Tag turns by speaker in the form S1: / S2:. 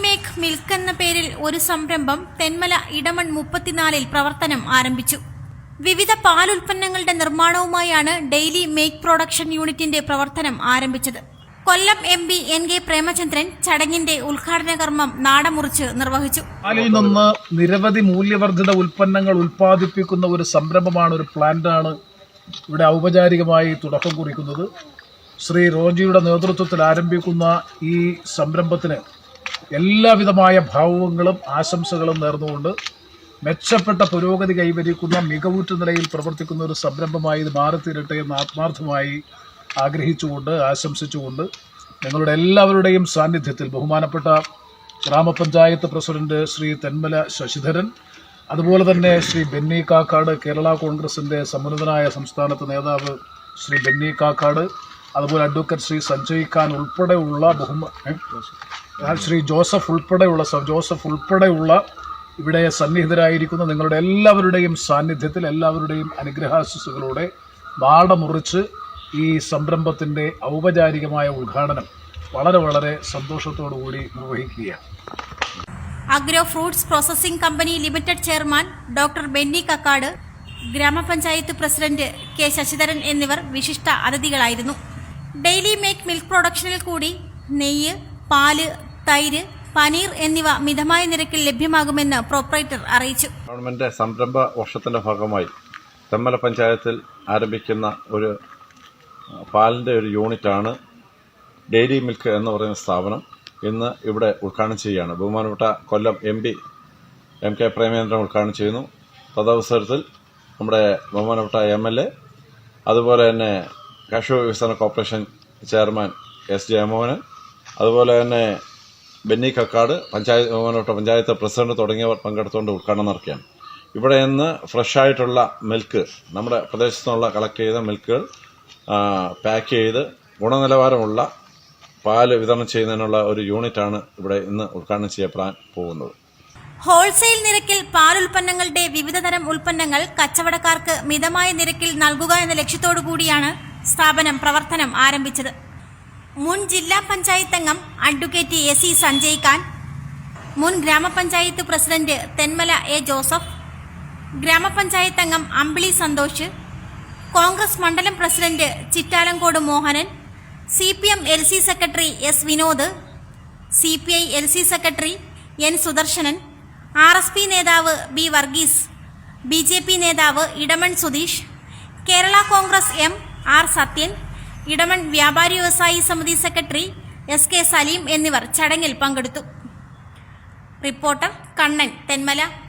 S1: Make milk എന്ന പേരിൽ ഒരു സംരംഭം തെന്മല ഇടമൺ 34 പ്രവർത്തനം ആരംഭിച്ചു. വിവിധ പാൽ ഉൽപ്പന്നങ്ങളുടെ നിർമ്മാണവുമായാണ് ഡെയിലി മേക്ക് പ്രൊഡക്ഷൻ യൂണിറ്റിന്റെ പ്രവർത്തനം ആരംഭിച്ചത്. കൊല്ലം MP NK പ്രേമചന്ദ്രൻ ചടങ്ങിന്റെ ഉദ്ഘാടന കർമ്മം നാടമുറിച്ച് നിർവഹിച്ചു.
S2: പാലിൽ നിന്ന് നിരവധി മൂല്യവർദ്ധിത ഉൽപ്പന്നങ്ങൾ ഉൽപ്പാദിപ്പിക്കുന്ന ഒരു സംരംഭമാണ്, ഒരു പ്ലാന്റാണ് ഇവിടെ ഔപചാരികമായി തുടക്കം കുറിക്കുന്നത്. ശ്രീ റോജിയുടെ നേതൃത്വത്തിൽ ആരംഭിക്കുന്ന ഈ സംരംഭത്തിന് എല്ലാവിധമായ ഭാവുകങ്ങളും ആശംസകളും നേർന്നുകൊണ്ട് മെച്ചപ്പെട്ട പുരോഗതി കൈവരിക്കുന്ന മികവുറ്റ നിലയിൽ പ്രവർത്തിക്കുന്ന ഒരു സംരംഭമായി ഇത് മാറിത്തീരട്ടെ എന്ന് ആത്മാർത്ഥമായി ആഗ്രഹിച്ചുകൊണ്ട് ആശംസിച്ചുകൊണ്ട് നിങ്ങളുടെ എല്ലാവരുടെയും സാന്നിധ്യത്തിൽ ബഹുമാനപ്പെട്ട ഗ്രാമപഞ്ചായത്ത് പ്രസിഡന്റ് ശ്രീ തെന്മല ശശിധരൻ, അതുപോലെ തന്നെ ശ്രീ ബെന്നി കാക്കാട്, കേരള കോൺഗ്രസിന്റെ സമുന്നതനായ സംസ്ഥാനത്ത് നേതാവ് ശ്രീ ബെന്നി കാക്കാട്, അതുപോലെ അഡ്വക്കേറ്റ് ശ്രീ സഞ്ജയ് ഖാൻ ഉൾപ്പെടെയുള്ള ശ്രീ ജോസഫ് ഉൾപ്പെടെയുള്ള ഇവിടെ സന്നിഹിതരായിരിക്കുന്ന നിങ്ങളുടെ എല്ലാവരുടെയും സാന്നിധ്യത്തിൽ എല്ലാവരുടെയും അനുഗ്രഹാശിസുകളോടെ നാടമുറിച്ച് ഈ സംരംഭത്തിന്റെ ഔപചാരികമായ ഉദ്ഘാടനം വളരെ സന്തോഷത്തോടുകൂടി നിർവഹിക്കുകയാണ്.
S1: Agro fruits processing company limited chairman doctor Benny Kakkad, ഗ്രാമപഞ്ചായത്ത് പ്രസിഡന്റ് K ശശിധരൻ എന്നിവർ വിശിഷ്ട അതിഥികളായിരുന്നു. ഡെയിലി മേക്ക് മിൽക്ക് പ്രൊഡക്ഷനിൽ കൂടി നെയ്യ്, പാല്, തൈര്, പനീർ എന്നിവ മിതമായ നിരക്കിൽ ലഭ്യമാകുമെന്ന് പ്രൊപ്പറേറ്റർ അറിയിച്ചു.
S3: ഗവൺമെന്റ് സംരംഭ വർഷത്തിന്റെ ഭാഗമായി തെന്മല പഞ്ചായത്തിൽ ആരംഭിക്കുന്ന ഒരു പാലിന്റെ ഒരു യൂണിറ്റാണ് ഡെയിലി മിൽക്ക് എന്ന് പറയുന്ന സ്ഥാപനം. ഇന്ന് ഇവിടെ ഉദ്ഘാടനം ചെയ്യുകയാണ്. ബഹുമാനപ്പെട്ട കൊല്ലം MP NK പ്രേമചന്ദ്രൻ ഉദ്ഘാടനം ചെയ്യുന്നു. തദവസരത്തിൽ നമ്മുടെ ബഹുമാനപ്പെട്ട MLA, അതുപോലെ തന്നെ കാർഷിക വികസന കോർപ്പറേഷൻ ചെയർമാൻ S ജയമോഹനൻ, അതുപോലെ തന്നെ ബെന്നി കക്കാട്, ബഹുമാനപ്പെട്ട പഞ്ചായത്ത് പ്രസിഡന്റ് തുടങ്ങിയവർ പങ്കെടുത്തുകൊണ്ട് ഉദ്ഘാടനം നടക്കുകയാണ്. ഇവിടെ നിന്ന് ഫ്രഷായിട്ടുള്ള മിൽക്ക്, നമ്മുടെ പ്രദേശത്തു നിന്നുള്ള കളക്ട് ചെയ്ത മിൽക്കുകൾ പാക്ക് ചെയ്ത് ഗുണനിലവാരമുള്ള പാല് വിതരണം ചെയ്യുന്നതിനുള്ള ഒരു യൂണിറ്റാണ് ഇവിടെ ഇന്ന് ഉദ്ഘാടനം ചെയ്യപ്പെടാൻ പോകുന്നത്.
S1: ഹോൾസെയിൽ നിരക്കിൽ പാലുൽപ്പന്നങ്ങളുടെ വിവിധതരം ഉൽപ്പന്നങ്ങൾ കച്ചവടക്കാർക്ക് മിതമായ നിരക്കിൽ നൽകുക എന്ന ലക്ഷ്യത്തോടു കൂടിയാണ് സ്ഥാപനം പ്രവർത്തനം ആരംഭിച്ചത്. മുൻ ജില്ലാ പഞ്ചായത്ത് അംഗം അഡ്വക്കേറ്റ് AC സഞ്ജയ് ഖാൻ, മുൻ ഗ്രാമപഞ്ചായത്ത് പ്രസിഡന്റ് തെന്മല A ജോസഫ്, ഗ്രാമപഞ്ചായത്ത് അംഗം അമ്പിളി സന്തോഷ്, കോൺഗ്രസ് മണ്ഡലം president Chittalancode Mohanan, CPM LC secretary S Vinod, CPI LC secretary N Sudarsanan, RSP നേതാവ് B വർഗീസ്, BJP നേതാവ് ഇടമൺ സുധീഷ്, കേരള കോൺഗ്രസ് M R സത്യൻ, ഇടമൺ വ്യാപാരി വ്യവസായി സമിതി സെക്രട്ടറി SK സലീം എന്നിവർ ചടങ്ങിൽ പങ്കെടുത്തു. റിപ്പോർട്ടർ കണ്ണൻ, തെന്മല.